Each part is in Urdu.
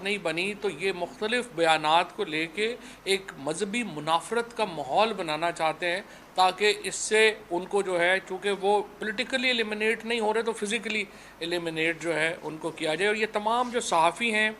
بات نہیں بنی تو یہ مختلف بیانات کو لے کے ایک مذہبی منافرت کا ماحول بنانا چاہتے ہیں تاکہ اس سے ان کو جو ہے چونکہ وہ پولیٹیکلی ایلیمنیٹ نہیں ہو رہے تو فزیکلی ایلیمنیٹ جو ہے ان کو کیا جائے. اور یہ تمام جو صحافی ہیں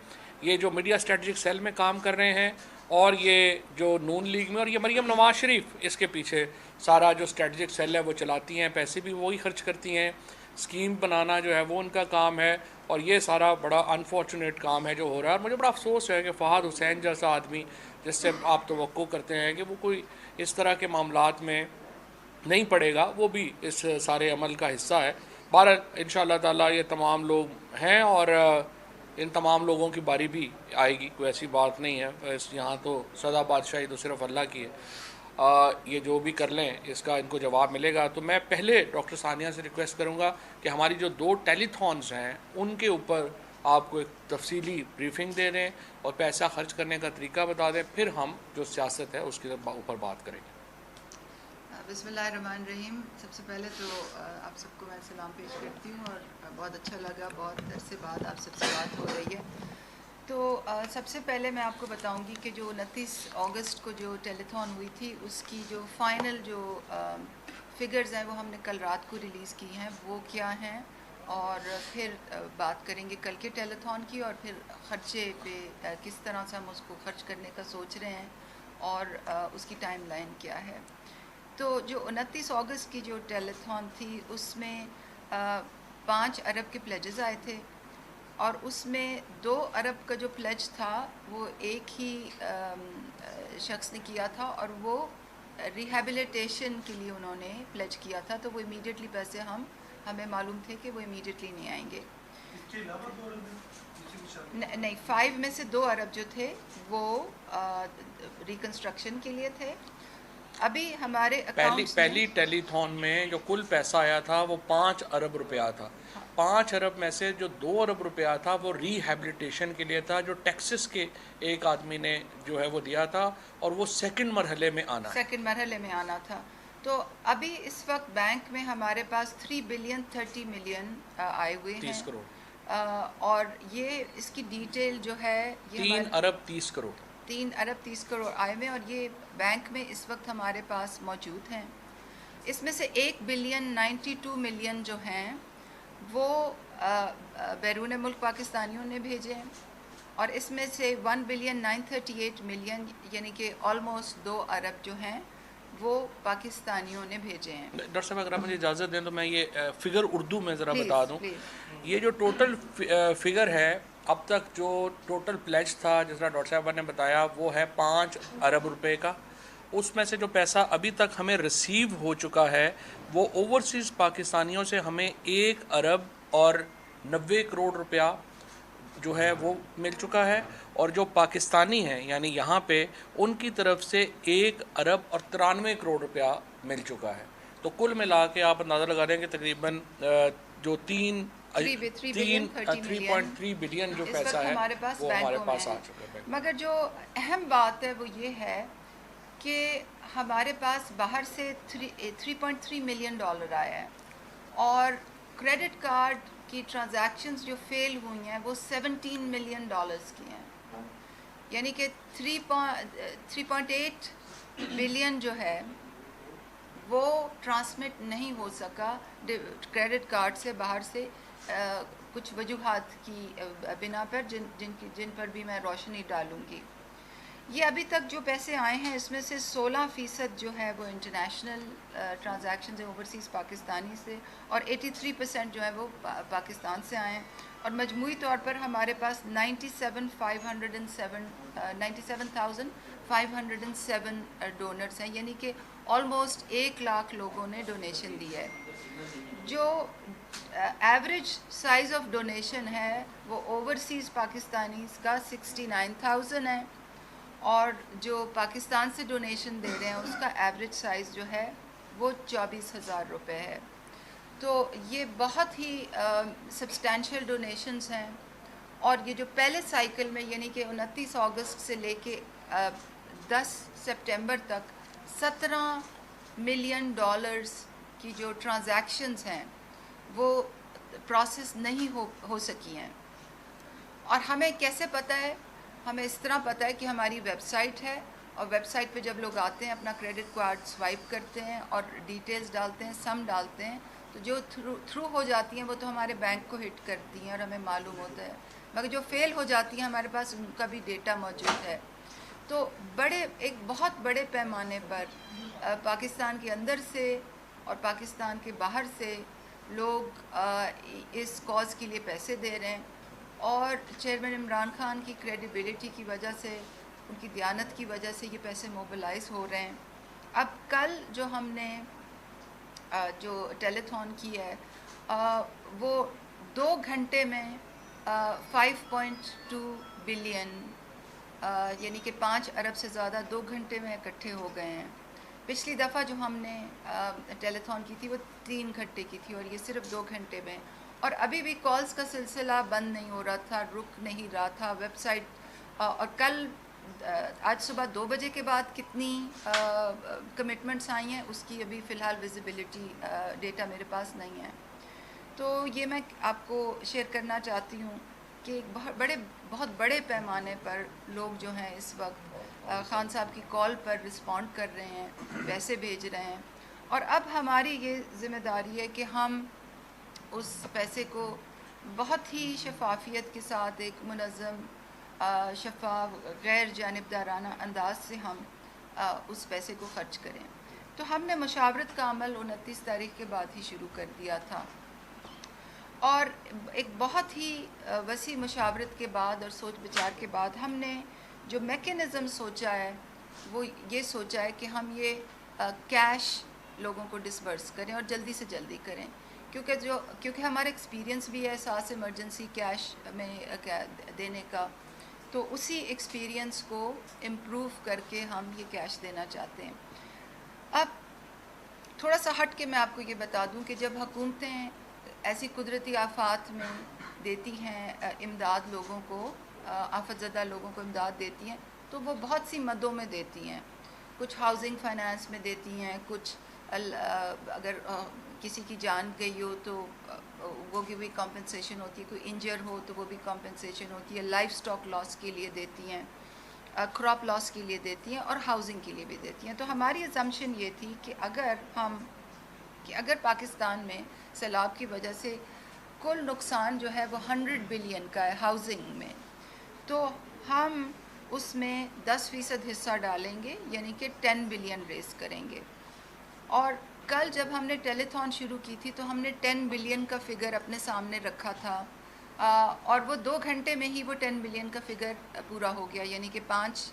یہ جو میڈیا اسٹریٹجک سیل میں کام کر رہے ہیں اور یہ جو نون لیگ میں اور یہ مریم نواز شریف اس کے پیچھے سارا جو اسٹریٹجک سیل ہے وہ چلاتی ہیں, پیسے بھی وہی خرچ کرتی ہیں, اسکیم بنانا جو ہے وہ ان کا کام ہے. اور یہ سارا بڑا انفارچونیٹ کام ہے جو ہو رہا ہے. اور مجھے بڑا افسوس ہے کہ فہد حسین جیسا آدمی جس سے آپ توقع کرتے ہیں کہ وہ کوئی اس طرح کے معاملات میں نہیں پڑے گا, وہ بھی اس سارے عمل کا حصہ ہے. بہرحال ان شاء اللہ تعالیٰ یہ تمام لوگ ہیں اور ان تمام لوگوں کی باری بھی آئے گی, کوئی ایسی بات نہیں ہے. یہاں تو سدا بادشاہی تو صرف اللہ کی ہے. یہ جو بھی کر لیں اس کا ان کو جواب ملے گا. تو میں پہلے ڈاکٹر ثانیہ سے ریکویسٹ کروں گا کہ ہماری جو 2 ٹیلی تھونز ہیں ان کے اوپر آپ کو ایک تفصیلی بریفنگ دے دیں اور پیسہ خرچ کرنے کا طریقہ بتا دیں, پھر ہم جو سیاست ہے اس کے اوپر بات کریں گے. بسم اللہ الرحمن الرحیم. سب سے پہلے تو آپ سب کو میں سلام پیش کرتی ہوں اور بہت اچھا لگا, بہت عرصے بعد آپ سب سے بات ہو رہی ہے. تو سب سے پہلے میں آپ کو بتاؤں گی کہ جو 29 اگست کو جو ٹیلی تھون ہوئی تھی اس کی جو فائنل جو فگرز ہیں وہ ہم نے کل رات کو ریلیز کی ہیں, وہ کیا ہیں, اور پھر بات کریں گے کل کے ٹیلی تھون کی, اور پھر خرچے پہ کس طرح سے ہم اس کو خرچ کرنے کا سوچ رہے ہیں اور اس کی ٹائم لائن کیا ہے. تو جو 29 اگست کی جو ٹیلی تھون تھی اس میں 5 ارب کے پلیجز آئے تھے, اور اس میں 2 ارب کا جو پلیج تھا وہ ایک ہی شخص نے کیا تھا, اور وہ ریہیبلیٹیشن کے لیے انہوں نے پلیج کیا تھا. تو وہ امیڈیٹلی پیسے ہمیں معلوم تھے کہ وہ امیڈیٹلی نہیں آئیں گے. نہیں, 5 میں سے 2 ارب جو تھے وہ ریکنسٹرکشن کے لیے تھے. ابھی ہمارے پہلی ٹیلی تھون میں جو کل پیسہ آیا تھا وہ 5 ارب روپیہ تھا. 5 ارب میں سے جو 2 ارب روپیہ تھا وہ ریہیبلیٹیشن کے لیے تھا, جو ٹیکسس کے ایک آدمی نے جو ہے وہ دیا تھا, اور وہ سیکنڈ مرحلے میں آنا تھا. تو ابھی اس وقت بینک میں ہمارے پاس 3 بلین 30 ملین آئے ہوئے ہیں, 30 کروڑ, اور یہ اس کی ڈیٹیل جو ہے 3 ارب 30 کروڑ 3 ارب 30 کروڑ آئے ہوئے, اور یہ بینک میں اس وقت ہمارے پاس موجود ہیں. اس میں سے 1 بلین 92 ملین جو ہیں وہ بیرون ملک پاکستانیوں نے بھیجے ہیں, اور اس میں سے 1 بلین 938 ملین یعنی کہ آلموسٹ 2 ارب جو ہیں وہ پاکستانیوں نے بھیجے ہیں. ڈاکٹر صاحب اگر آپ مجھے اجازت دیں تو میں یہ فگر اردو میں ذرا بتا دوں. یہ جو ٹوٹل فگر ہے اب تک جو ٹوٹل پلیج تھا جس طرح ڈاکٹر صاحبہ نے بتایا وہ ہے 5 ارب روپے کا. اس میں سے جو پیسہ ابھی تک ہمیں ریسیو ہو چکا ہے وہ اوورسیز پاکستانیوں سے ہمیں 1 ارب اور 90 کروڑ روپیہ جو ہے وہ مل چکا ہے, اور جو پاکستانی ہیں یعنی یہاں پہ ان کی طرف سے 1 ارب اور 93 کروڑ روپیہ مل چکا ہے. تو کل ملا کے آپ اندازہ لگا دیں کہ تقریباً جو 3.3 بلین جو پیسہ ہے وہ ہمارے پاس آ چکا ہے. مگر جو اہم بات ہے وہ یہ ہے کہ ہمارے پاس باہر سے 3.3 ملین ڈالر آیا ہے, اور کریڈٹ کارڈ کی ٹرانزیکشنز جو فیل ہوئی ہیں وہ 17 ملین ڈالرز کی ہیں, یعنی کہ 3.8 بلین جو ہے وہ ٹرانسمٹ نہیں ہو سکا کریڈٹ کارڈ سے باہر سے, کچھ وجوہات کی بنا پر جن پر بھی میں روشنی ڈالوں گی. یہ ابھی تک جو پیسے آئے ہیں اس میں سے 16% جو ہے وہ انٹرنیشنل ٹرانزیکشنز ہیں اوورسیز پاکستانی سے, اور 83% جو ہے وہ پاکستان سے آئے ہیں, اور مجموعی طور پر ہمارے پاس 97,507 ڈونرز ہیں, یعنی کہ آلموسٹ 1 لاکھ لوگوں نے ڈونیشن دی ہے. جو ایوریج سائز آف ڈونیشن ہے وہ اوورسیز پاکستانیز کا 69,000 ہے, اور جو پاکستان سے ڈونیشن دے رہے ہیں اس کا ایوریج سائز جو ہے وہ 24,000 روپے ہے. تو یہ بہت ہی سبسٹینشیل ڈونیشنز ہیں, اور یہ جو پہلے سائیکل میں یعنی کہ 29 اگست سے لے کے 10 سپٹمبر تک 17 ملین ڈالرز کی جو ٹرانزیکشنز ہیں وہ پروسیس نہیں ہو سکی ہیں. اور ہمیں کیسے پتہ ہے؟ ہمیں اس طرح پتہ ہے کہ ہماری ویب سائٹ ہے، اور ویب سائٹ پہ جب لوگ آتے ہیں اپنا کریڈٹ کارڈ سوائپ کرتے ہیں اور ڈیٹیلز ڈالتے ہیں، سم ڈالتے ہیں، تو جو تھرو ہو جاتی ہیں وہ تو ہمارے بینک کو ہٹ کرتی ہیں اور ہمیں معلوم ہوتا ہے، مگر جو فیل ہو جاتی ہیں ہمارے پاس ان کا بھی ڈیٹا موجود ہے۔ تو ایک بہت بڑے پیمانے پر پاکستان کے اندر سے اور پاکستان کے باہر سے لوگ اس کاز کے لیے پیسے دے رہے ہیں، اور چیئرمین عمران خان کی کریڈیبلٹی کی وجہ سے، ان کی دیانت کی وجہ سے یہ پیسے موبلائز ہو رہے ہیں۔ اب کل جو ہم نے جو ٹیلیتھون کی ہے، وہ 2 گھنٹے میں 5.2 بلین یعنی کہ 5 ارب سے زیادہ 2 گھنٹے میں اکٹھے ہو گئے ہیں۔ پچھلی دفعہ جو ہم نے ٹیلیتھون کی تھی وہ 3 گھنٹے کی تھی، اور یہ صرف 2 گھنٹے میں، اور ابھی بھی کالز کا سلسلہ بند نہیں ہو رہا تھا، رک نہیں رہا تھا۔ ویب سائٹ اور کل آج صبح 2 بجے کے بعد کتنی کمٹمنٹس آئی ہیں اس کی ابھی فی الحال ویزیبلٹی ڈیٹا میرے پاس نہیں ہے۔ تو یہ میں آپ کو شیئر کرنا چاہتی ہوں کہ ایک بہت بڑے پیمانے پر لوگ جو ہیں اس وقت خان صاحب کی کال پر رسپونڈ کر رہے ہیں، پیسے بھیج رہے ہیں، اور اب ہماری یہ ذمہ داری ہے کہ ہم اس پیسے کو بہت ہی شفافیت کے ساتھ ایک منظم، شفاف، غیر جانبدارانہ انداز سے ہم اس پیسے کو خرچ کریں۔ تو ہم نے مشاورت کا عمل 29 تاریخ کے بعد ہی شروع کر دیا تھا، اور ایک بہت ہی وسیع مشاورت کے بعد اور سوچ بچار کے بعد ہم نے جو میکینزم سوچا ہے وہ یہ سوچا ہے کہ ہم یہ کیش لوگوں کو ڈسبرس کریں اور جلدی سے جلدی کریں، کیونکہ ہمارا ایکسپیرینس بھی ہے احساس ایمرجنسی کیش میں دینے کا، تو اسی ایکسپیرینس کو امپروو کر کے ہم یہ کیش دینا چاہتے ہیں۔ اب تھوڑا سا ہٹ کے میں آپ کو یہ بتا دوں کہ جب حکومتیں ایسی قدرتی آفات میں دیتی ہیں امداد لوگوں کو، آفت زدہ لوگوں کو امداد دیتی ہیں، تو وہ بہت سی مدوں میں دیتی ہیں، کچھ ہاؤسنگ فائنانس میں دیتی ہیں، کچھ اگر کسی کی جان گئی ہو تو وہ کی بھی کمپنسیشن ہوتی ہے، کوئی انجر ہو تو وہ بھی کمپنسیشن ہوتی ہے، لائف سٹاک لاس کے لیے دیتی ہیں، کراپ لاس کے لیے دیتی ہیں، اور ہاؤسنگ کے لیے بھی دیتی ہیں۔ تو ہماری اسمپشن یہ تھی کہ اگر پاکستان میں سیلاب کی وجہ سے کل نقصان جو ہے وہ 100 بلین کا ہے ہاؤسنگ میں، تو ہم اس میں 10% حصہ ڈالیں گے، یعنی کہ 10 بلین ریز کریں گے۔ اور کل جب ہم نے ٹیلیتھون شروع کی تھی تو ہم نے 10 بلین کا فگر اپنے سامنے رکھا تھا، اور وہ 2 گھنٹے میں ہی وہ 10 بلین کا فگر پورا ہو گیا، یعنی کہ 5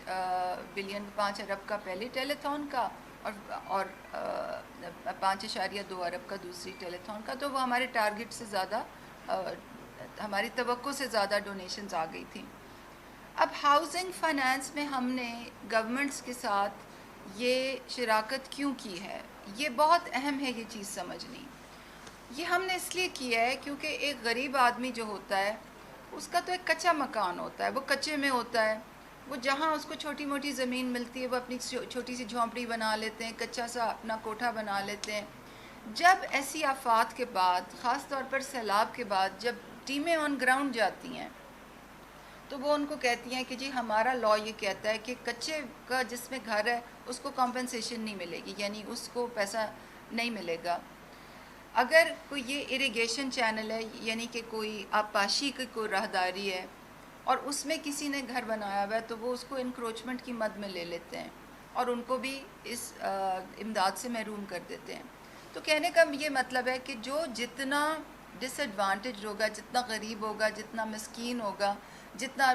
بلین 5 ارب کا پہلے ٹیلیتھون کا، اور 5.2 ارب کا دوسری ٹیلیتھون کا، تو وہ ہمارے ٹارگٹ سے زیادہ، ہماری توقع سے زیادہ ڈونیشنز آ گئی تھیں۔ اب ہاؤسنگ فائنانس میں ہم نے گورنمنٹس کے ساتھ یہ شراکت کیوں کی ہے، یہ بہت اہم ہے یہ چیز سمجھنی۔ یہ ہم نے اس لیے کیا ہے کیونکہ ایک غریب آدمی جو ہوتا ہے اس کا تو ایک کچا مکان ہوتا ہے، وہ کچے میں ہوتا ہے، وہ جہاں اس کو چھوٹی موٹی زمین ملتی ہے وہ اپنی چھوٹی سی جھونپڑی بنا لیتے ہیں، کچا سا اپنا کوٹھا بنا لیتے ہیں۔ جب ایسی آفات کے بعد، خاص طور پر سیلاب کے بعد، جب ٹیمیں آن گراؤنڈ جاتی ہیں تو وہ ان کو کہتی ہیں کہ جی ہمارا لا یہ کہتا ہے کہ کچے کا جس میں گھر ہے اس کو کمپنسیشن نہیں ملے گی، یعنی اس کو پیسہ نہیں ملے گا۔ اگر کوئی یہ اریگیشن چینل ہے، یعنی کہ کوئی آبپاشی کی کوئی راہداری ہے اور اس میں کسی نے گھر بنایا ہوا ہے، تو وہ اس کو انکروچمنٹ کی مد میں لے لیتے ہیں اور ان کو بھی اس امداد سے محروم کر دیتے ہیں۔ تو کہنے کا یہ مطلب ہے کہ جو جتنا ڈس ایڈوانٹیج ہوگا، جتنا غریب ہوگا، جتنا مسکین ہوگا، جتنا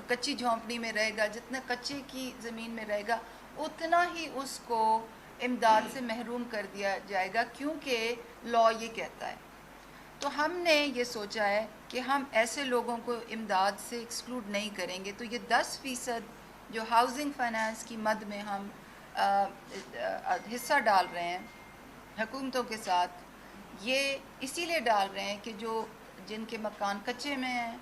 کچی جھونپڑی میں رہے گا، جتنا کچے کی زمین میں رہے گا، اتنا ہی اس کو امداد سے محروم کر دیا جائے گا، کیونکہ لا یہ کہتا ہے۔ تو ہم نے یہ سوچا ہے کہ ہم ایسے لوگوں کو امداد سے ایکسکلوڈ نہیں کریں گے، تو یہ 10% جو ہاؤسنگ فائنانس کی مد میں ہم حصہ ڈال رہے ہیں حکومتوں کے ساتھ، یہ اسی لیے ڈال رہے ہیں کہ جن کے مکان کچے میں ہیں،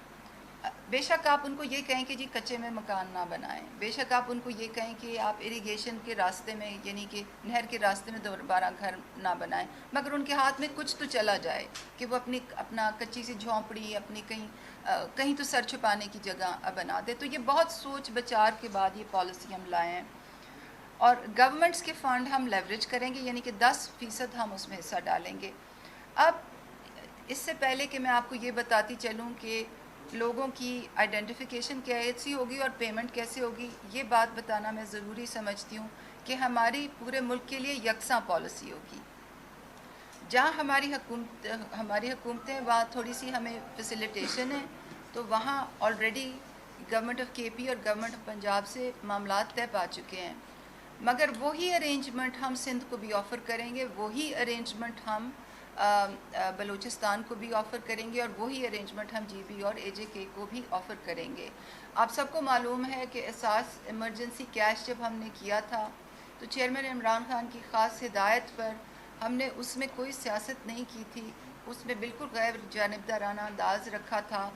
بے شک آپ ان کو یہ کہیں کہ جی کچے میں مکان نہ بنائیں، بے شک آپ ان کو یہ کہیں کہ آپ اریگیشن کے راستے میں یعنی کہ نہر کے راستے میں دوبارہ گھر نہ بنائیں، مگر ان کے ہاتھ میں کچھ تو چلا جائے کہ وہ اپنا کچی سی جھونپڑی اپنی کہیں تو سر چھپانے کی جگہ بنا دے. تو یہ بہت سوچ بچار کے بعد یہ پالیسی ہم لائے ہیں. اور گورنمنٹس کے فنڈ ہم لیوریج کریں گے، یعنی کہ 10% ہم اس میں حصہ ڈالیں گے. اب اس سے پہلے کہ میں آپ کو یہ بتاتی چلوں کہ لوگوں کی آئیڈینٹیفیکیشن کیسی ہوگی اور پیمنٹ کیسے ہوگی، یہ بات بتانا میں ضروری سمجھتی ہوں کہ ہماری پورے ملک کے لیے یکساں پالیسی ہوگی. جہاں ہماری حکومتیں وہاں تھوڑی سی ہمیں فیسیلیٹیشن ہے، تو وہاں آلریڈی گورنمنٹ آف کے پی اور گورنمنٹ آف پنجاب سے معاملات طے پا چکے ہیں، مگر وہی ارینجمنٹ ہم سندھ کو بھی آفر کریں گے، وہی ارینجمنٹ ہم بلوچستان کو بھی آفر کریں گے، اور وہی ارینجمنٹ ہم جی بی اور اے جے کے کو بھی آفر کریں گے. آپ سب کو معلوم ہے کہ اساس ایمرجنسی کیش جب ہم نے کیا تھا تو چیئرمین عمران خان کی خاص ہدایت پر ہم نے اس میں کوئی سیاست نہیں کی تھی، اس میں بالکل غیر جانبدارانہ انداز رکھا تھا.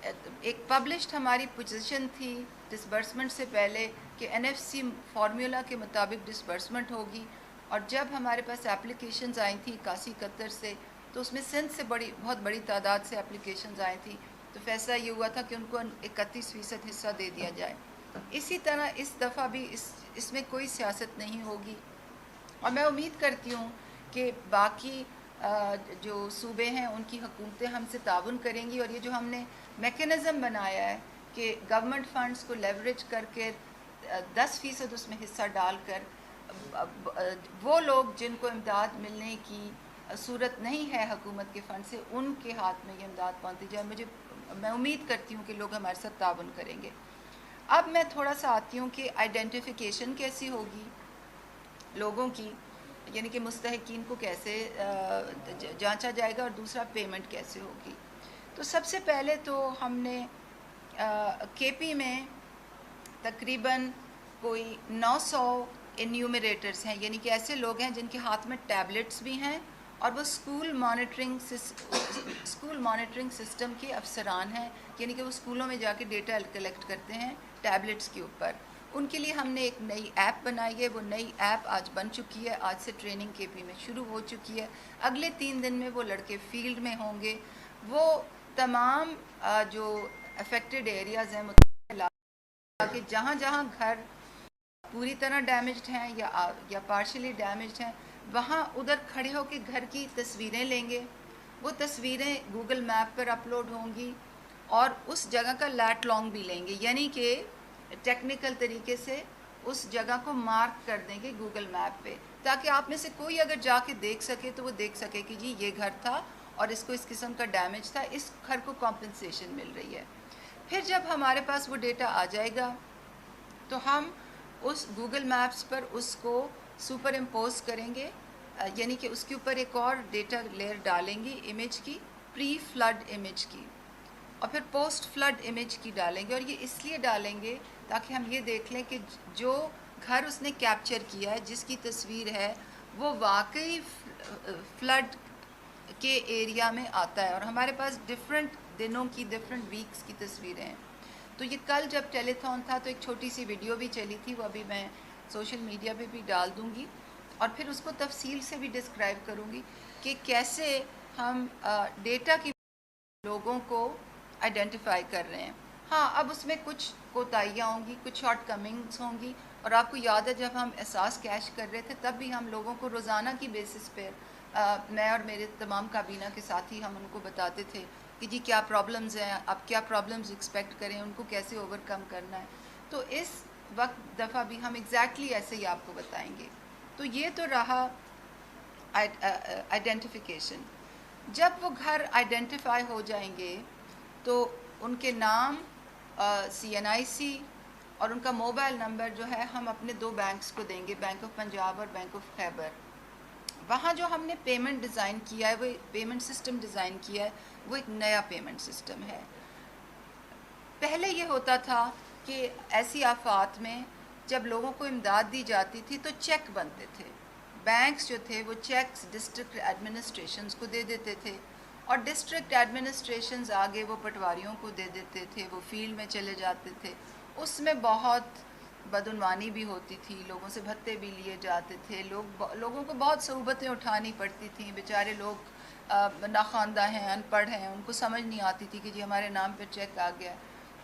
ایک پبلشڈ ہماری پوزیشن تھی ڈسبرسمنٹ سے پہلے کہ این ایف سی فارمولا کے مطابق ڈسبرسمنٹ ہوگی، اور جب ہمارے پاس اپلیکیشنز آئی تھیں 81-71 سے، تو اس میں سندھ سے بہت بڑی تعداد سے اپلیکیشنز آئی تھیں، تو فیصلہ یہ ہوا تھا کہ ان کو 31% حصہ دے دیا جائے. اسی طرح اس دفعہ بھی اس میں کوئی سیاست نہیں ہوگی، اور میں امید کرتی ہوں کہ باقی جو صوبے ہیں ان کی حکومتیں ہم سے تعاون کریں گی، اور یہ جو ہم نے میکینزم بنایا ہے کہ گورنمنٹ فنڈز کو لیوریج کر کے 10% اس میں حصہ ڈال کر وہ لوگ جن کو امداد ملنے کی صورت نہیں ہے حکومت کے فنڈ سے، ان کے ہاتھ میں یہ امداد پہنچتی جائے. میں امید کرتی ہوں کہ لوگ ہمارے ساتھ تعاون کریں گے. اب میں تھوڑا سا آتی ہوں کہ آئیڈینٹیفیکیشن کیسی ہوگی لوگوں کی، یعنی کہ مستحقین کو کیسے جانچا جائے گا، اور دوسرا پیمنٹ کیسے ہوگی. تو سب سے پہلے تو ہم نے کے پی میں تقریباً کوئی 900 انیومریٹرز ہیں، یعنی کہ ایسے لوگ ہیں جن کے ہاتھ میں ٹیبلٹس بھی ہیں، اور وہ اسکول مانیٹرنگ سسٹم کے افسران ہیں، یعنی کہ وہ اسکولوں میں جا کے ڈیٹا کلیکٹ کرتے ہیں ٹیبلٹس کے اوپر. ان کے لیے ہم نے ایک نئی ایپ بنائی ہے، وہ نئی ایپ آج بن چکی ہے، آج سے ٹریننگ کے پی میں شروع ہو چکی ہے. اگلے 3 دن میں وہ لڑکے فیلڈ میں ہوں گے، وہ تمام جو افیکٹڈ ایریاز ہیں کہ جہاں جہاں گھر پوری طرح ڈیمیجڈ ہیں یا پارشلی ڈیمیجڈ ہیں، وہاں ادھر کھڑے ہو کے گھر کی تصویریں لیں گے. وہ تصویریں گوگل میپ پر اپلوڈ ہوں گی، اور اس جگہ کا لیٹ لانگ بھی لیں گے، یعنی کہ ٹیکنیکل طریقے سے اس جگہ کو مارک کر دیں گے گوگل میپ پہ، تاکہ آپ میں سے کوئی اگر جا کے دیکھ سکے تو وہ دیکھ سکے کہ جی یہ گھر تھا اور اس کو اس قسم کا ڈیمیج تھا، اس گھر کو کمپنسیشن مل رہی ہے. پھر جب ہمارے پاس وہ ڈیٹا آ جائے گا تو ہم اس گوگل میپس پر اس کو سپر امپوز کریں گے، یعنی کہ اس کے اوپر ایک اور ڈیٹا لیئر ڈالیں گے امیج کی، پری فلڈ امیج کی، اور پھر پوسٹ فلڈ امیج کی ڈالیں گے. اور یہ اس لیے ڈالیں گے تاکہ ہم یہ دیکھ لیں کہ جو گھر اس نے کیپچر کیا ہے، جس کی تصویر ہے، وہ واقعی فلڈ کے ایریا میں آتا ہے. اور ہمارے پاس ڈفرینٹ دنوں کی ڈفرینٹ ویکس کی تصویریں ہیں. تو یہ کل جب ٹیلی تھون تھا تو ایک چھوٹی سی ویڈیو بھی چلی تھی، وہ ابھی میں سوشل میڈیا پہ بھی ڈال دوں گی، اور پھر اس کو تفصیل سے بھی ڈسکرائب کروں گی کہ کیسے ہم ڈیٹا کی لوگوں کو آئیڈینٹیفائی کر رہے ہیں. ہاں اب اس میں کچھ کوتاہیاں ہوں گی، کچھ شارٹ کمنگس ہوں گی. اور آپ کو یاد ہے جب ہم احساس کیش کر رہے تھے تب بھی ہم لوگوں کو روزانہ کی بیسس پہ میں اور میرے تمام کابینہ کے ساتھی ہم ان کو بتاتے تھے کہ جی کیا پرابلمز ہیں، آپ کیا پرابلمز ایکسپیکٹ کریں، ان کو کیسے اوور کم کرنا ہے. تو اس وقت دفعہ بھی ہم ایگزیکٹلی ایسے ہی آپ کو بتائیں گے. تو یہ تو رہا آئیڈینٹیفیکیشن. جب وہ گھر آئیڈینٹیفائی ہو جائیں گے تو ان کے نام، CNIC اور ان کا موبائل نمبر جو ہے ہم اپنے 2 بینکس کو دیں گے، بینک آف پنجاب اور بینک آف خیبر. وہاں جو ہم نے پیمنٹ ڈیزائن کیا ہے، وہ پیمنٹ سسٹم ڈیزائن کیا ہے، وہ ایک نیا پیمنٹ سسٹم ہے. پہلے یہ ہوتا تھا کہ ایسی آفات میں جب لوگوں کو امداد دی جاتی تھی تو چیک بنتے تھے، بینکس جو تھے وہ چیکس ڈسٹرکٹ ایڈمنسٹریشنز کو دے دیتے تھے، اور ڈسٹرکٹ ایڈمنسٹریشنز آگے وہ پٹواریوں کو دے دیتے تھے، وہ فیلڈ میں چلے جاتے تھے، اس میں بہت بدعنوانی بھی ہوتی تھی، لوگوں سے بھتے بھی لیے جاتے تھے، لوگوں کو بہت صعوبتیں اٹھانی پڑتی تھیں، بیچارے لوگ ناخواندہ ہیں، ان پڑھ ہیں، ان کو سمجھ نہیں آتی تھی کہ جی ہمارے نام پہ چیک آ گیا ہے۔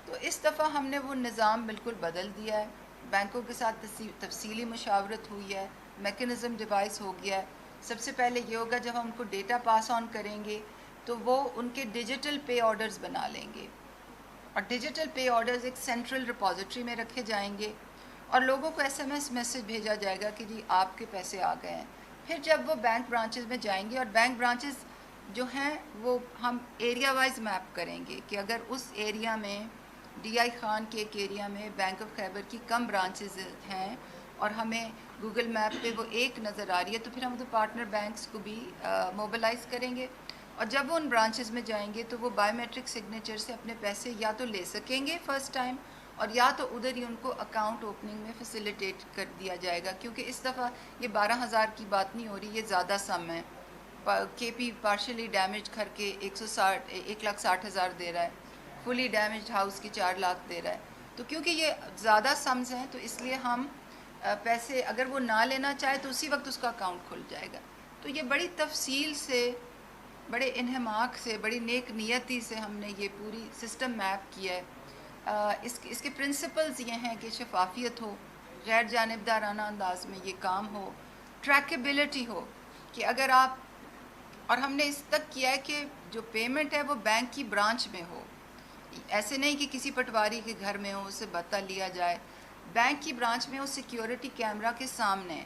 تو اس دفعہ ہم نے وہ نظام بالکل بدل دیا ہے، بینکوں کے ساتھ تفصیلی مشاورت ہوئی ہے، میکنزم ڈیوائس ہو گیا ہے۔ سب سے پہلے یہ ہوگا جب ہم ان کو ڈیٹا پاس آن کریں گے تو وہ ان کے ڈیجیٹل پے آرڈرز بنا لیں گے، اور ڈیجیٹل پے آرڈرز ایک سینٹرل ریپوزیٹری میں رکھے جائیں گے، اور لوگوں کو SMS میسج بھیجا جائے گا کہ جی آپ کے پیسے آ گئے ہیں۔ پھر جب وہ بینک برانچز میں جائیں گے، اور بینک برانچز جو ہیں وہ ہم ایریا وائز میپ کریں گے کہ اگر اس ایریا میں ڈی آئی خان کے ایک ایریا میں بینک آف خیبر کی کم برانچز ہیں اور ہمیں گوگل میپ پہ وہ ایک نظر آ رہی ہے، تو پھر ہم تو پارٹنر بینکس کو بھی موبلائز کریں گے، اور جب وہ ان برانچز میں جائیں گے تو وہ بائیو میٹرک سگنیچر سے اپنے پیسے یا تو لے سکیں گے فرسٹ ٹائم، اور یا تو ادھر ہی ان کو اکاؤنٹ اوپننگ میں فیسیلیٹیٹ کر دیا جائے گا، کیونکہ اس دفعہ یہ 12,000 کی بات نہیں ہو رہی، یہ زیادہ سم ہے۔ KP پارشلی ڈیمیج گھر کے 1,60,000 دے رہا ہے، فلی ڈیمیجڈ ہاؤس کی 4 لاکھ دے رہا ہے، تو کیونکہ یہ زیادہ سمز ہیں تو اس لیے ہم پیسے اگر وہ نہ لینا چاہے تو اسی وقت اس کا اکاؤنٹ کھل جائے گا۔ تو یہ بڑی تفصیل سے، بڑے انہماک سے، بڑی نیک نیتی سے ہم نے یہ پوری سسٹم میپ کیا ہے۔ اس کے پرنسپلز یہ ہیں کہ شفافیت ہو، غیر جانبدارانہ انداز میں یہ کام ہو، ٹریکیبلٹی ہو، کہ اگر آپ، اور ہم نے اس تک کیا ہے کہ جو پیمنٹ ہے وہ بینک کی برانچ میں ہو، ایسے نہیں کہ کسی پٹواری کے گھر میں ہو، اسے بتا لیا جائے، بینک کی برانچ میں ہو، سیکیورٹی کیمرہ کے سامنے،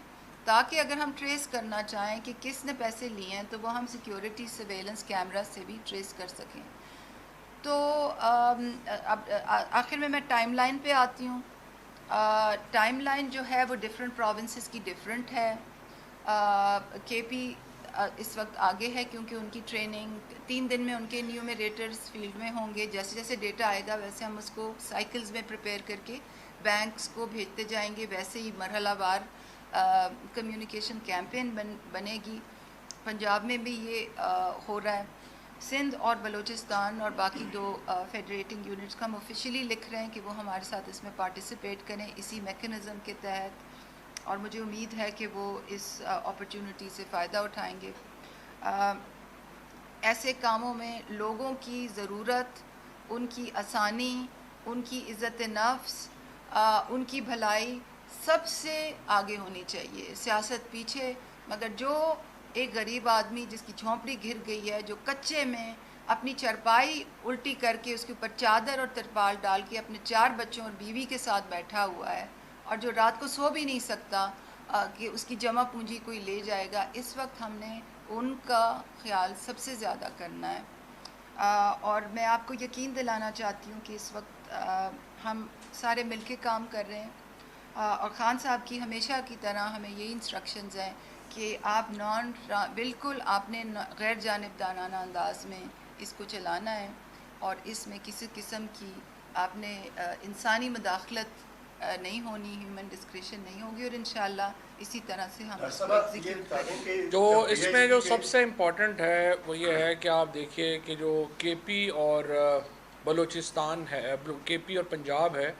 تاکہ اگر ہم ٹریس کرنا چاہیں کہ کس نے پیسے لیے ہیں تو وہ ہم سیکیورٹی سرویلنس کیمرہ سے بھی ٹریس کر سکیں۔ تو اب آخر میں ٹائم لائن پہ آتی ہوں۔ ٹائم لائن جو ہے وہ ڈفرینٹ پروونسز کی ڈفرینٹ ہے۔ KP اس وقت آگے ہے کیونکہ ان کی ٹریننگ 3 دن میں ان کے نیومیریٹرز فیلڈ میں ہوں گے، جیسے جیسے ڈیٹا آئے گا ویسے ہم اس کو سائیکلز میں پریپیئر کر کے بینکس کو بھیجتے جائیں گے، ویسے ہی مرحلہ وار کمیونیکیشن کیمپین بنے گی۔ پنجاب میں بھی یہ ہو رہا ہے، سندھ اور بلوچستان اور باقی 2 فیڈریٹنگ یونٹس کا ہم آفیشلی لکھ رہے ہیں کہ وہ ہمارے ساتھ اس میں پارٹیسپیٹ کریں اسی میکنزم کے تحت، اور مجھے امید ہے کہ وہ اس اپرچونٹی سے فائدہ اٹھائیں گے۔ ایسے کاموں میں لوگوں کی ضرورت، ان کی آسانی، ان کی عزت نفس، ان کی بھلائی سب سے آگے ہونی چاہیے، سیاست پیچھے، مگر جو ایک غریب آدمی جس کی جھونپڑی گر گئی ہے، جو کچے میں اپنی چرپائی الٹی کر کے اس کے اوپر چادر اور ترپال ڈال کے اپنے 4 بچوں اور بیوی کے ساتھ بیٹھا ہوا ہے، اور جو رات کو سو بھی نہیں سکتا کہ اس کی جمع پونجی کوئی لے جائے گا، اس وقت ہم نے ان کا خیال سب سے زیادہ کرنا ہے۔ اور میں آپ کو یقین دلانا چاہتی ہوں کہ اس وقت ہم سارے مل کے کام کر رہے ہیں، اور خان صاحب کی ہمیشہ کی طرح ہمیں یہی انسٹرکشنز ہیں کہ آپ بالکل آپ نے غیر جانبدارانہ انداز میں اس کو چلانا ہے، اور اس میں کسی قسم کی آپ نے انسانی مداخلت نہیں ہونی، ہیومن ڈسکریشن نہیں ہوگی، اور انشاءاللہ اسی طرح سے ہم اس کو ایگزیکیوٹ کریں گے۔ جو اس میں جو سب سے امپورٹنٹ ہے وہ یہ ہے کہ آپ دیکھیے کہ جو KP اور بلوچستان ہے، KP اور پنجاب ہے،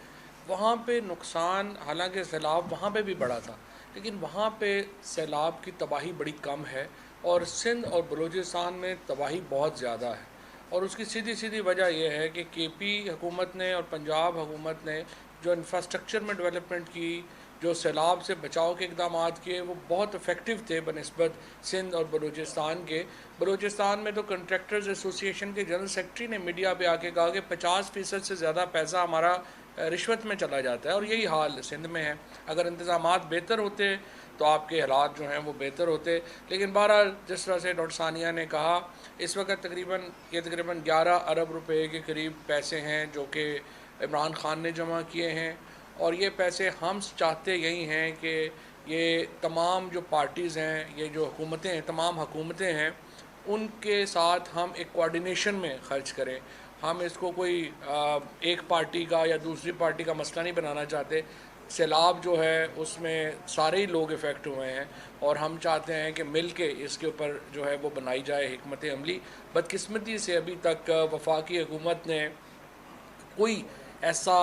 وہاں پہ نقصان، حالانکہ سیلاب وہاں پہ بھی بڑا تھا لیکن وہاں پہ سیلاب کی تباہی بڑی کم ہے، اور سندھ اور بلوچستان میں تباہی بہت زیادہ ہے، اور اس کی سیدھی وجہ یہ ہے کہ KP حکومت نے اور پنجاب حکومت نے جو انفراسٹرکچر میں ڈیولپمنٹ کی، جو سیلاب سے بچاؤ کے اقدامات کیے، وہ بہت افیکٹو تھے بنسبت سندھ اور بلوچستان کے۔ بلوچستان میں تو کنٹریکٹرز ایسوسی ایشن کے جنرل سیکرٹری نے میڈیا پہ آ کے کہا کہ 50% سے زیادہ پیسہ ہمارا رشوت میں چلا جاتا ہے، اور یہی حال سندھ میں ہے۔ اگر انتظامات بہتر ہوتے تو آپ کے حالات جو ہیں وہ بہتر ہوتے، لیکن بہرحال جس طرح سے ڈاکٹر ثانیہ نے کہا، اس وقت تقریباً 11 ارب روپے کے قریب پیسے ہیں جو کہ عمران خان نے جمع کیے ہیں، اور یہ پیسے ہم چاہتے یہی ہیں کہ یہ تمام جو پارٹیز ہیں، یہ جو حکومتیں ہیں، تمام حکومتیں ہیں، ان کے ساتھ ہم ایک کوارڈینیشن میں خرچ کریں۔ ہم اس کو کوئی ایک پارٹی کا یا دوسری پارٹی کا مسئلہ نہیں بنانا چاہتے، سیلاب جو ہے اس میں سارے ہی لوگ افیکٹ ہوئے ہیں، اور ہم چاہتے ہیں کہ مل کے اس کے اوپر جو ہے وہ بنائی جائے حکمت عملی۔ بدقسمتی سے ابھی تک وفاقی حکومت نے کوئی ایسا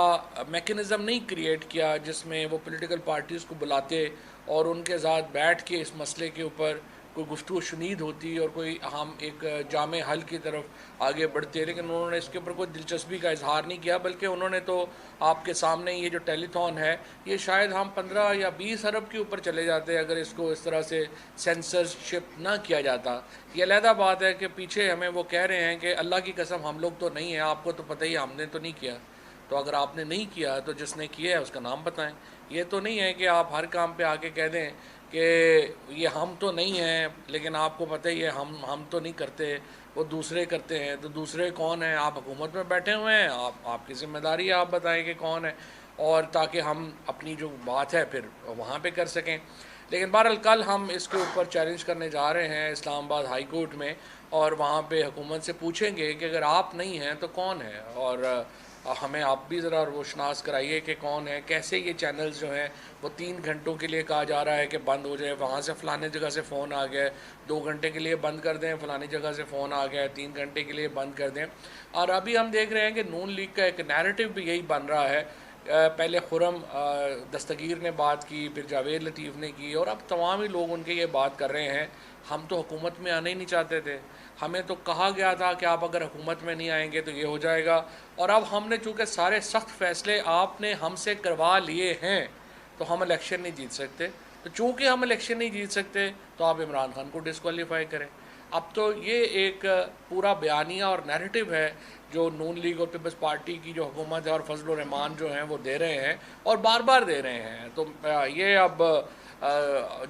میکنزم نہیں کریٹ کیا جس میں وہ پولیٹیکل پارٹیز کو بلاتے اور ان کے ساتھ بیٹھ کے اس مسئلے کے اوپر کوئی گفتگو شنید ہوتی اور کوئی ہم ایک جامع حل کی طرف آگے بڑھتے، لیکن انہوں نے اس کے اوپر کوئی دلچسپی کا اظہار نہیں کیا، بلکہ انہوں نے تو آپ کے سامنے یہ جو ٹیلی تھون ہے، یہ شاید ہم 15 یا 20 ارب کے اوپر چلے جاتے اگر اس کو اس طرح سے سینسرشپ نہ کیا جاتا۔ یہ علیحدہ بات ہے کہ پیچھے ہمیں وہ کہہ رہے ہیں کہ اللہ کی قسم ہم لوگ تو نہیں ہیں، آپ کو تو پتہ ہی ہم نے تو نہیں کیا۔ تو اگر آپ نے نہیں کیا تو جس نے کیا ہے اس کا نام بتائیں۔ یہ تو نہیں ہے کہ آپ ہر کام پہ آ کے کہہ دیں کہ یہ ہم تو نہیں ہیں، لیکن آپ کو پتہ ہی ہے ہم تو نہیں کرتے، وہ دوسرے کرتے ہیں۔ تو دوسرے کون ہیں؟ آپ حکومت میں بیٹھے ہوئے ہیں، آپ کی ذمہ داری ہے، آپ بتائیں کہ کون ہے، اور تاکہ ہم اپنی جو بات ہے پھر وہاں پہ کر سکیں۔ لیکن بہرحال کل ہم اس کے اوپر چیلنج کرنے جا رہے ہیں اسلام آباد ہائی کورٹ میں، اور وہاں پہ حکومت سے پوچھیں گے کہ اگر آپ نہیں ہیں تو کون ہے، اور ہمیں آپ بھی ذرا روشناس کرائیے کہ کون ہے، کیسے یہ چینلز جو ہیں وہ 3 گھنٹوں کے لیے کہا جا رہا ہے کہ بند ہو جائے، وہاں سے فلانے جگہ سے فون آ گیا ہے 2 گھنٹے کے لیے بند کر دیں، فلانی جگہ سے فون آ گیا ہے 3 گھنٹے کے لیے بند کر دیں۔ اور ابھی ہم دیکھ رہے ہیں کہ نون لیگ کا ایک نیریٹو بھی یہی بن رہا ہے۔ پہلے خرم دستگیر نے بات کی، پھر جاوید لطیف نے کی، اور اب تمام ہی لوگ ان کے یہ بات کر رہے ہیں ہم تو حکومت میں آنا ہی نہیں چاہتے تھے، ہمیں تو کہا گیا تھا کہ آپ اگر حکومت میں نہیں آئیں گے تو یہ ہو جائے گا، اور اب ہم نے چونکہ سارے سخت فیصلے آپ نے ہم سے کروا لیے ہیں تو ہم الیکشن نہیں جیت سکتے۔ تو چونکہ ہم الیکشن نہیں جیت سکتے تو آپ عمران خان کو ڈسکوالیفائی کریں۔ اب تو یہ ایک پورا بیانیہ اور نیریٹو ہے جو نون لیگ اور پیپلز پارٹی کی جو حکومت ہے اور فضل الرحمان جو ہیں وہ دے رہے ہیں، اور بار بار دے رہے ہیں۔ تو یہ اب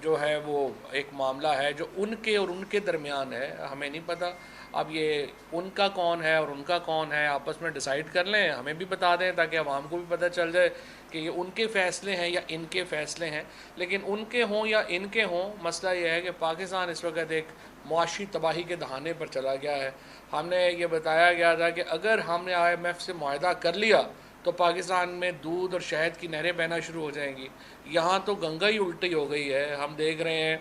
جو ہے وہ ایک معاملہ ہے جو ان کے اور ان کے درمیان ہے، ہمیں نہیں پتہ اب یہ ان کا کون ہے اور ان کا کون ہے، آپس میں ڈیسائیڈ کر لیں، ہمیں بھی بتا دیں تاکہ عوام کو بھی پتہ چل جائے کہ یہ ان کے فیصلے ہیں یا ان کے فیصلے ہیں۔ لیکن ان کے ہوں یا ان کے ہوں، مسئلہ یہ ہے کہ پاکستان اس وقت ایک معاشی تباہی کے دہانے پر چلا گیا ہے۔ ہم نے یہ بتایا گیا تھا کہ اگر ہم نے IMF سے معاہدہ کر لیا تو پاکستان میں دودھ اور شہد کی نہریں بہنا شروع ہو جائیں گی، یہاں تو گنگا ہی الٹی ہو گئی ہے۔ ہم دیکھ رہے ہیں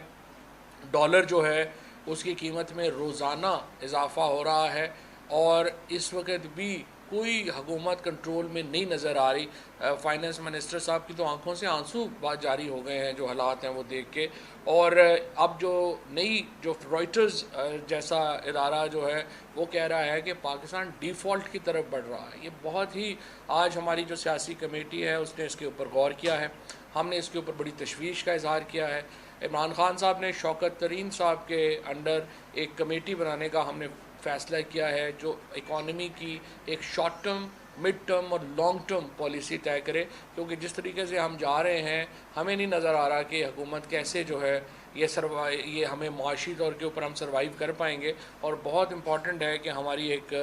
ڈالر جو ہے اس کی قیمت میں روزانہ اضافہ ہو رہا ہے، اور اس وقت بھی کوئی حکومت کنٹرول میں نہیں نظر آ رہی۔ فائنانس منسٹر صاحب کی تو آنکھوں سے آنسو بات جاری ہو گئے ہیں جو حالات ہیں وہ دیکھ کے، اور اب جو نئی جو رائٹرز جیسا ادارہ جو ہے وہ کہہ رہا ہے کہ پاکستان ڈیفالٹ کی طرف بڑھ رہا ہے۔ یہ بہت ہی، آج ہماری جو سیاسی کمیٹی ہے اس نے اس کے اوپر غور کیا ہے، ہم نے اس کے اوپر بڑی تشویش کا اظہار کیا ہے۔ عمران خان صاحب نے شوکت ترین صاحب کے انڈر ایک کمیٹی بنانے کا ہم نے فیصلہ کیا ہے جو اکانومی کی ایک شارٹ ٹرم، مڈ ٹرم اور لانگ ٹرم پالیسی طے کرے، کیونکہ جس طریقے سے ہم جا رہے ہیں ہمیں نہیں نظر آ رہا کہ حکومت کیسے جو ہے یہ ہمیں معاشی طور کے اوپر ہم سروائیو کر پائیں گے۔ اور بہت امپورٹنٹ ہے کہ ہماری ایک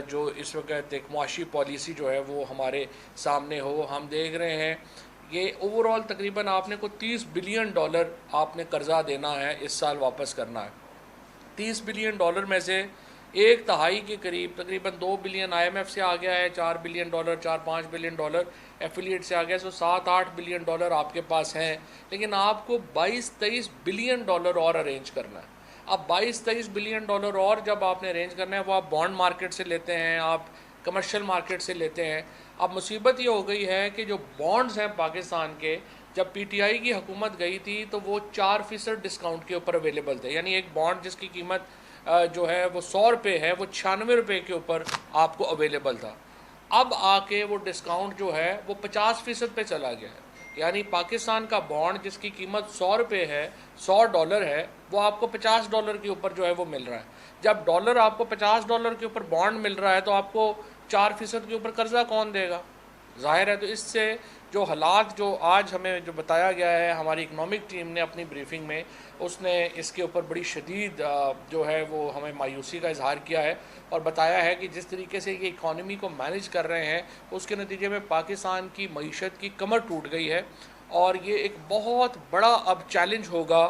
جو اس وقت ایک معاشی پالیسی جو ہے وہ ہمارے سامنے ہو۔ ہم دیکھ رہے ہیں یہ اوورال تقریباً آپ نے کو $30 بلین آپ نے قرضہ دینا ہے، اس سال واپس کرنا ہے۔ $30 بلین میں سے ایک تہائی کے قریب تقریباً $2 بلین IMF سے آ گیا ہے، $4 بلین، $4-5 بلین ایفیلیٹ سے آ گیا ہے، سو $7-8 بلین آپ کے پاس ہیں، لیکن آپ کو $22-23 بلین اور ارینج کرنا ہے۔ اب $22-23 بلین اور جب آپ نے ارینج کرنا ہے وہ آپ بانڈ مارکیٹ سے لیتے ہیں، آپ کمرشل مارکیٹ سے لیتے ہیں۔ اب مصیبت یہ ہو گئی ہے کہ جو بانڈز ہیں پاکستان کے، جب PTI کی حکومت گئی تھی تو وہ 4% ڈسکاؤنٹ کے اوپر اویلیبل تھے، یعنی ایک بانڈ جس کی قیمت جو ہے وہ $100 ہے وہ $96 کے اوپر آپ کو اویلیبل تھا۔ اب آ کے وہ ڈسکاؤنٹ جو ہے وہ 50% پہ چلا گیا ہے، یعنی پاکستان کا بانڈ جس کی قیمت $100 ہے، $100 ہے، وہ آپ کو $50 کے اوپر جو ہے وہ مل رہا ہے۔ جب ڈالر آپ کو $50 کے اوپر بانڈ مل رہا ہے تو آپ کو 4% کے اوپر قرضہ کون دے گا؟ ظاہر ہے۔ تو اس سے جو حالات جو آج ہمیں جو بتایا گیا ہے، ہماری اکنامک ٹیم نے اپنی بریفنگ میں اس نے اس کے اوپر بڑی شدید جو ہے وہ ہمیں مایوسی کا اظہار کیا ہے، اور بتایا ہے کہ جس طریقے سے یہ اکانومی کو مینیج کر رہے ہیں اس کے نتیجے میں پاکستان کی معیشت کی کمر ٹوٹ گئی ہے، اور یہ ایک بہت بڑا اب چیلنج ہوگا۔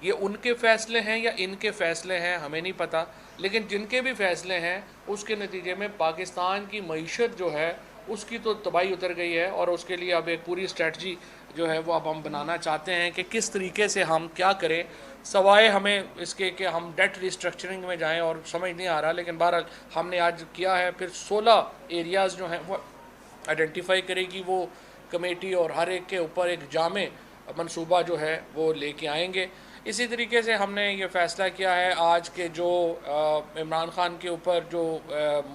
یہ ان کے فیصلے ہیں یا ان کے فیصلے ہیں ہمیں نہیں پتہ، لیکن جن کے بھی فیصلے ہیں اس کے نتیجے میں پاکستان کی معیشت جو ہے اس کی تو تباہی اتر گئی ہے، اور اس کے لیے اب ایک پوری اسٹریٹجی جو ہے وہ اب ہم بنانا چاہتے ہیں کہ کس طریقے سے ہم کیا کریں، سوائے ہمیں اس کے کہ ہم ڈیٹ ریسٹرکچرنگ میں جائیں، اور سمجھ نہیں آ رہا، لیکن بہرحال ہم نے آج کیا ہے. پھر 16 ایریاز جو ہیں وہ آئیڈینٹیفائی کرے گی وہ کمیٹی، اور ہر ایک کے اوپر ایک جامع منصوبہ جو ہے وہ لے کے آئیں گے. اسی طریقے سے ہم نے یہ فیصلہ کیا ہے آج کے جو عمران خان کے اوپر جو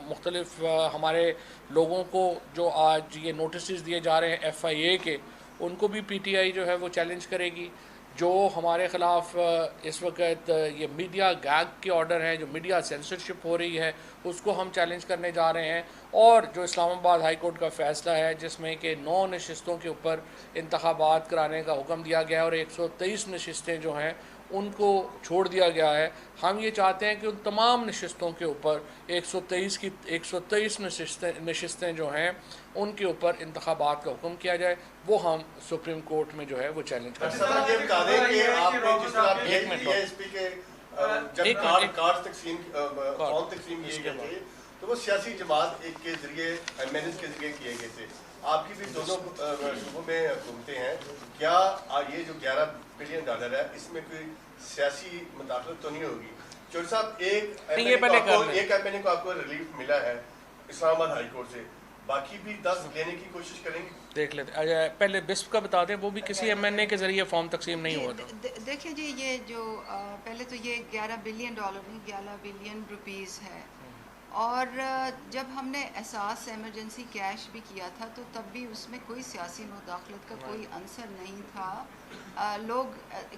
مختلف ہمارے لوگوں کو جو آج یہ نوٹسز دیے جا رہے ہیں FIA کے، ان کو بھی PTI جو ہے وہ چیلنج کرے گی. جو ہمارے خلاف اس وقت یہ میڈیا گیگ کے آرڈر ہیں، جو میڈیا سینسرشپ ہو رہی ہے، اس کو ہم چیلنج کرنے جا رہے ہیں. اور جو اسلام آباد ہائی کورٹ کا فیصلہ ہے جس میں کہ 9 نشستوں کے اوپر انتخابات کرانے کا حکم دیا گیا ہے، اور 123 نشستیں جو ہیں ان کو چھوڑ دیا گیا ہے. ہم یہ چاہتے ہیں کہ ان تمام نشستوں کے اوپر 123 نشستیں جو ہیں ان کے اوپر انتخابات کا حکم کیا جائے. وہ ہم سپریم کورٹ میں جو ہے وہ چیلنج کرتے ہیں. یہ بتا دیں کہ آپ نے جس طرح DSP کے جب کارڈ تقسیم کیے گئے تھے تو وہ سیاسی جماعت ایک کے ذریعے MNS کے ذریعے کیے گئے تھے. آپ کی بھی دونوں صوبوں میں حکومتیں ہیں، کیا یہ جو $11 بلین ہے اس میں کوئی سیاسی مداخلت تو نہیں ہوگی؟ چودھری صاحب، ایک MNA کو آپ کو ریلیف ملا ہے اسلام آباد ہائی کورٹ سے، باقی بھی 10 لینے کی کوشش کریں گے؟ دیکھ لیتے پہلے بسپ کا بتا دیں، وہ بھی کسی MNA کے ذریعے فارم تقسیم نہیں ہوا تھا. دیکھیں جی، یہ جو پہلے تو یہ $11 بلین نہیں، $11 بلین روپیز ہے. اور جب ہم نے احساس ایمرجنسی کیش بھی کیا تھا تو تب بھی اس میں کوئی سیاسی مداخلت کا کوئی عنصر نہیں تھا. لوگ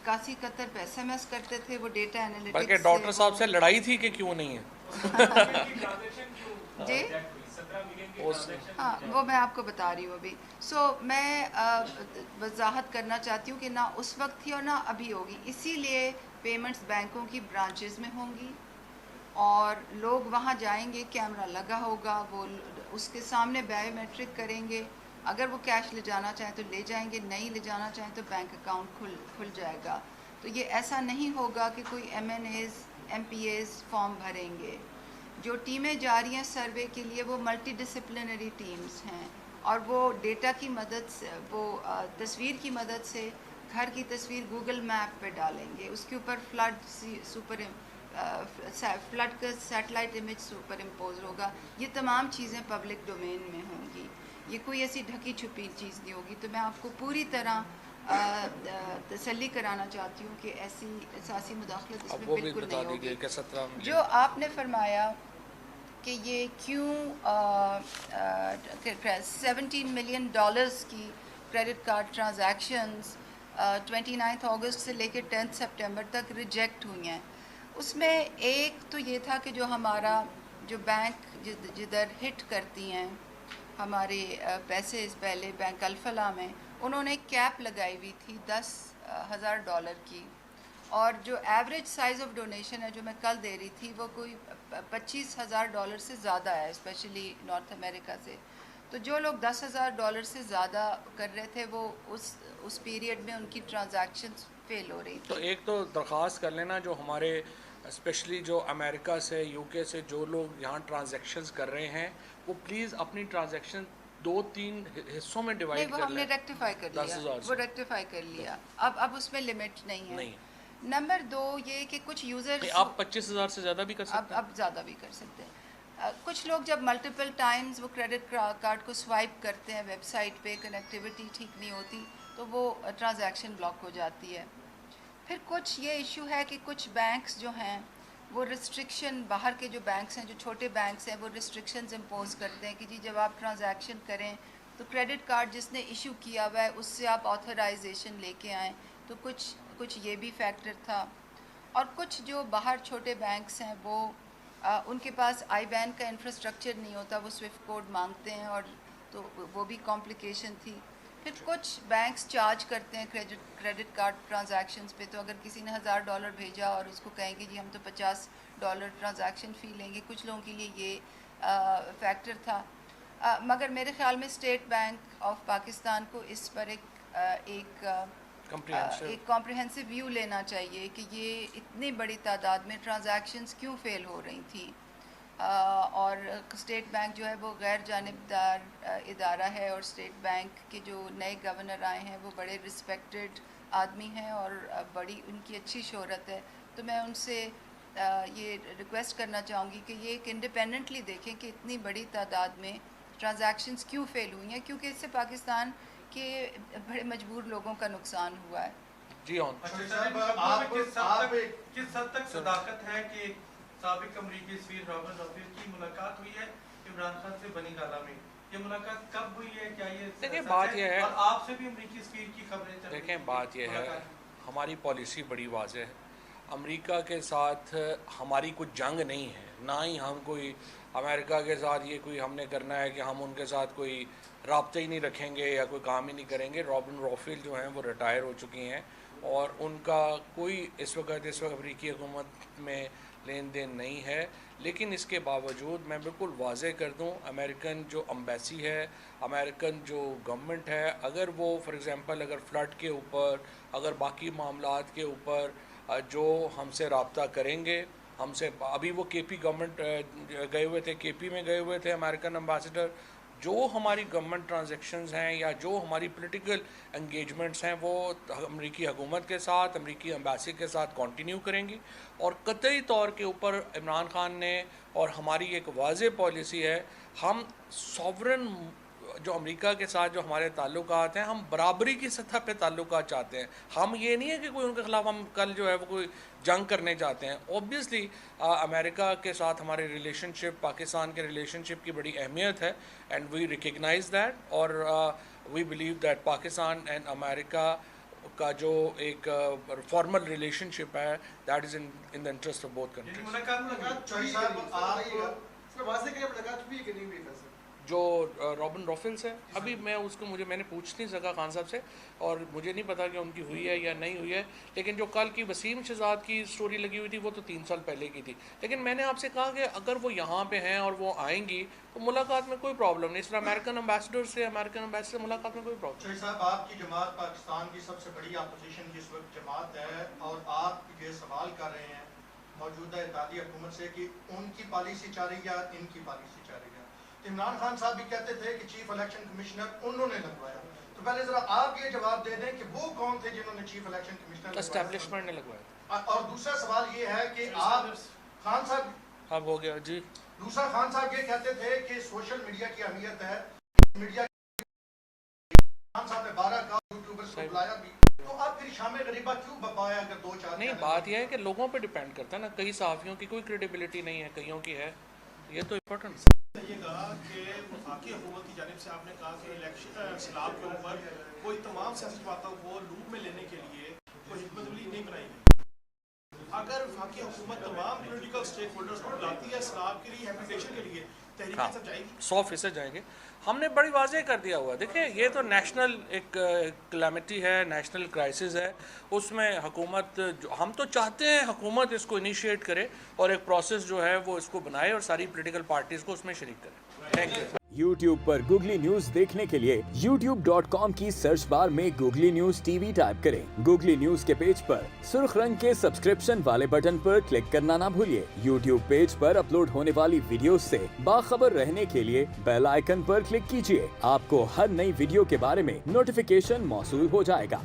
81 پیسہ SMS کرتے تھے، وہ ڈیٹا انالیٹکس، بلکہ ڈاکٹر صاحب سے لڑائی تھی کہ کیوں نہیں ہے. جی ہاں، وہ میں آپ کو بتا رہی ہوں ابھی. میں وضاحت کرنا چاہتی ہوں کہ نہ اس وقت تھی اور نہ ابھی ہوگی. اسی لیے پیمنٹس بینکوں کی برانچز میں ہوں گی، اور لوگ وہاں جائیں گے، کیمرہ لگا ہوگا، وہ اس کے سامنے بایو میٹرک کریں گے. اگر وہ کیش لے جانا چاہیں تو لے جائیں گے، نہیں لے جانا چاہیں تو بینک اکاؤنٹ کھل جائے گا. تو یہ ایسا نہیں ہوگا کہ کوئی MNAs MPAs فارم بھریں گے. جو ٹیمیں جا رہی ہیں سروے کے لیے وہ ملٹی ڈسپلنری ٹیمز ہیں، اور وہ ڈیٹا کی مدد سے، وہ تصویر کی مدد سے گھر کی تصویر گوگل میپ پہ ڈالیں گے، اس کے اوپر فلڈ کا سیٹلائٹ امیج سپر امپوز ہوگا. یہ تمام چیزیں پبلک ڈومین میں ہوں گی، یہ کوئی ایسی ڈھکی چھپی چیز نہیں ہوگی. تو میں آپ کو پوری طرح تسلی کرانا چاہتی ہوں کہ ایسی سیاسی مداخلت اس میں بالکل نہیں ہوگی. جو آپ نے فرمایا کہ یہ کیوں $17 ملین کی کریڈٹ کارڈ ٹرانزیکشنز 29 اگست سے لے کے 10 سپٹمبر تک ریجیکٹ ہوئی ہیں، اس میں ایک تو یہ تھا کہ جو ہمارا جو بینک جدھر ہٹ کرتی ہیں ہمارے پیسے، اس پہلے بینک الفلاح میں انہوں نے کیپ لگائی ہوئی تھی $10,000 کی، اور جو ایوریج سائز آف ڈونیشن ہے جو میں کل دے رہی تھی وہ کوئی $25,000 سے زیادہ ہے، اسپیشلی نارتھ امریکہ سے. تو جو لوگ $10,000 سے زیادہ کر رہے تھے وہ اس پیریڈ میں ان کی ٹرانزیکشنز فیل ہو رہی تھی. تو ایک تو درخواست کر لینا جو ہمارے اسپیشلی جو امریکہ سے UK سے جو لوگ یہاں ٹرانزیکشنز کر رہے ہیں وہ پلیز اپنی ٹرانزیکشن 2-3 حصوں میں ڈیوائڈ کر لیں. وہ ہم نے ریکٹیفائی کر لیا، وہ ریکٹیفائی کر لیا. اب اس میں لمٹ نہیں ہے. نمبر 2 یہ کہ کچھ یوزرز آپ 25,000 سے زیادہ بھی کر سکتے ہیں، اب زیادہ بھی کر سکتے ہیں. کچھ لوگ جب ملٹیپل ٹائمز وہ کریڈٹ کارڈ کو سوائپ کرتے ہیں ویب سائٹ پہ، کنیکٹیوٹی ٹھیک نہیں ہوتی تو وہ ٹرانزیکشن بلاک ہو جاتی ہے. پھر کچھ یہ ایشو ہے کہ کچھ بینکس جو ہیں وہ ریسٹرکشن، باہر کے جو بینکس ہیں، جو چھوٹے بینکس ہیں، وہ ریسٹرکشنز امپوز کرتے ہیں کہ جی جب آپ ٹرانزیکشن کریں تو کریڈٹ کارڈ جس نے ایشو کیا ہوا ہے اس سے آپ آتھرائزیشن لے کے آئیں. تو کچھ یہ بھی فیکٹر تھا. اور کچھ جو باہر چھوٹے بینکس ہیں وہ ان کے پاس IBAN کا انفراسٹرکچر نہیں ہوتا، وہ سوئفٹ کوڈ مانگتے ہیں، اور تو وہ بھی کمپلیکیشن تھی. پھر کچھ بینکس چارج کرتے ہیں کریڈٹ کارڈ ٹرانزیکشنز پہ. تو اگر کسی نے $1,000 بھیجا اور اس کو کہیں گے جی ہم تو $50 ٹرانزیکشن فی لیں گے، کچھ لوگوں کے لیے یہ فیکٹر تھا. مگر میرے خیال میں اسٹیٹ بینک آف پاکستان کو اس پر ایک کمپریہنسو ویو لینا چاہیے کہ یہ اتنی بڑی تعداد میں ٹرانزیکشنز کیوں فیل ہو رہی تھیں. اور اسٹیٹ بینک جو ہے وہ غیر جانبدار ادارہ ہے، اور اسٹیٹ بینک کے جو نئے گورنر آئے ہیں وہ بڑے رسپیکٹڈ آدمی ہیں اور بڑی ان کی اچھی شہرت ہے. تو میں ان سے یہ ریکویسٹ کرنا چاہوں گی کہ یہ ایک انڈیپینڈنٹلی دیکھیں کہ اتنی بڑی تعداد میں ٹرانزیکشنز کیوں فیل ہوئی ہیں، کیونکہ اس سے پاکستان کے بڑے مجبور لوگوں کا نقصان ہوا ہے. جی ہاں، کس حد تک صداقت ہے کہ سابق امریکی سفیر رابن رافیل کی ملاقات ہوئی ہے عمران خان سے بنی گالہ میں؟ یہ ملاقات کب ہوئی ہے؟ کیا یہ دیکھیں بات یہ ہے، اور آپ سے بھی امریکی سفیر کی خبریں چل رہی ہیں؟ دیکھیں بات یہ ہے، ہماری پالیسی بڑی واضح ہے. امریکہ کے ساتھ ہماری کوئی جنگ نہیں ہے، نہ ہی ہم کوئی امریکہ کے ساتھ یہ کوئی ہم نے کرنا ہے کہ ہم ان کے ساتھ کوئی رابطہ ہی نہیں رکھیں گے یا کوئی کام ہی نہیں کریں گے. رابن رافیل جو ہیں وہ ریٹائر ہو چکی ہیں اور ان کا کوئی اس وقت امریکی حکومت میں لین دین نہیں ہے. لیکن اس کے باوجود میں بالکل واضح کر دوں، امریکن جو امبیسی ہے، امریکن جو گورنمنٹ ہے، اگر وہ فار ایگزامپل اگر فلڈ کے اوپر، اگر باقی معاملات کے اوپر جو ہم سے رابطہ کریں گے، ہم سے ابھی وہ کے پی گورنمنٹ گئے ہوئے تھے، کے پی میں گئے ہوئے تھے امریکن امبیسڈر، جو ہماری گورنمنٹ ٹرانزیکشنز ہیں یا جو ہماری پولیٹیکل انگیجمنٹس ہیں وہ امریکی حکومت کے ساتھ، امریکی امبیسی کے ساتھ کنٹینیو کریں گی. اور قطعی طور کے اوپر عمران خان نے اور ہماری ایک واضح پالیسی ہے، ہم سوورن جو امریکہ کے ساتھ جو ہمارے تعلقات ہیں، ہم برابری کی سطح پہ تعلقات چاہتے ہیں. ہم یہ نہیں ہے کہ کوئی ان کے خلاف ہم کل جو ہے وہ کوئی جنگ کرنے چاہتے ہیں. اوبیسلی امریکہ کے ساتھ ہمارے ریلیشن شپ، پاکستان کے ریلیشن شپ کی بڑی اہمیت ہے، اینڈ وی ریکگنائز دیٹ، اور we believe that Pakistan and America کا جو ایک فارمل ریلیشن شپ ہے، that is in the interest of both countries. جو رابن رافیل سے ابھی میں اس کو میں نے پوچھ نہیں سکا خان صاحب سے، اور مجھے نہیں پتا کہ ان کی ہوئی ہے یا نہیں ہوئی ہے. لیکن جو کل کی وسیم شہزاد کی سٹوری لگی ہوئی تھی وہ تو 3 سال پہلے کی تھی. لیکن میں نے آپ سے کہا کہ اگر وہ یہاں پہ ہیں اور وہ آئیں گی تو ملاقات میں کوئی پرابلم نہیں. اس طرح امریکن امبیسڈر سے ملاقات میں کوئی پرابلم نہیں. صاحب آپ کی جماعت پاکستان کی سب سے بڑی اپوزیشن جس وقت جماعت ہے، اور آپ یہ سوال کر رہے ہیں موجودہ اتحادی حکومت سے کہ ان کی پالیسی چاہ رہی ہے یا ان کی پالیسی چاہ رہی ہے. عمران خان صاحب بھی کہتے تھے کہ چیف الیکشن کمشنر انہوں نے لگوایا. تو پہلے ذرا آپ یہ جواب دے دیں کہ وہ کون تھے جنہوں نے چیف الیکشن کمشنر اسٹیبلشمنٹ نے لگوایا. اور دوسرا سوال یہ ہے کہ آپ خان صاحب اب ہو گیا جی. دوسرا خان صاحب یہ کہتے تھے کہ سوشل میڈیا کی اہمیت ہے، میڈیا خان صاحب نے 12 کا یوٹیوبرز کو بلایا بھی، تو آپ پھر شام غریبہ کیوں بپایا اگر 2-4 نہیں؟ بات یہ ہے کہ لوگوں پہ ڈیپینڈ کرتا ہے نا. کئی صحافیوں کی کوئی کریڈیبلٹی نہیں ہے، کئیوں کی ہے. یہ تو امپورٹنٹ یہ کہا کہ وفاقی حکومت کی جانب سے آپ نے کہا کہ الیکشن سیلاب کے اوپر کوئی تمام سیاسی جماعتوں کو لوپ میں لینے کے لیے کوئی حکمت عملی نہیں بنائی گئی. اگر وفاقی حکومت تمام پولیٹیکل سٹیک ہولڈرز کو بلاتی ہے سیلاب کے لیے، ہیبیٹیشن کے لیے، تحریک سب جائے گی؟ 100% جائیں گے. ہم نے بڑی واضح کر دیا ہوا. دیکھیں یہ تو نیشنل ایک کلیمٹی ہے، نیشنل کرائسس ہے. اس میں حکومت ہم تو چاہتے ہیں حکومت اس کو انیشیٹ کرے اور ایک پروسیس جو ہے وہ اس کو بنائے اور ساری پولیٹیکل پارٹیز کو اس میں شریک کرے. Thank you. YouTube per googly news دیکھنے کے لیے youtube.com کی سرچ بار میں googly news T V type کریں. گوگلی نیوز کے پیج پر سرخ رنگ کے سبسکرپشن والے بٹن پر کلک کرنا نہ بھولیے. YouTube پیج پر اپلوڈ ہونے والی ویڈیوز سے باخبر رہنے کے لیے بیل آئیکن پر کلک کیجیے. آپ کو ہر نئی ویڈیو کے بارے میں نوٹیفیکیشن موصول ہو جائے گا.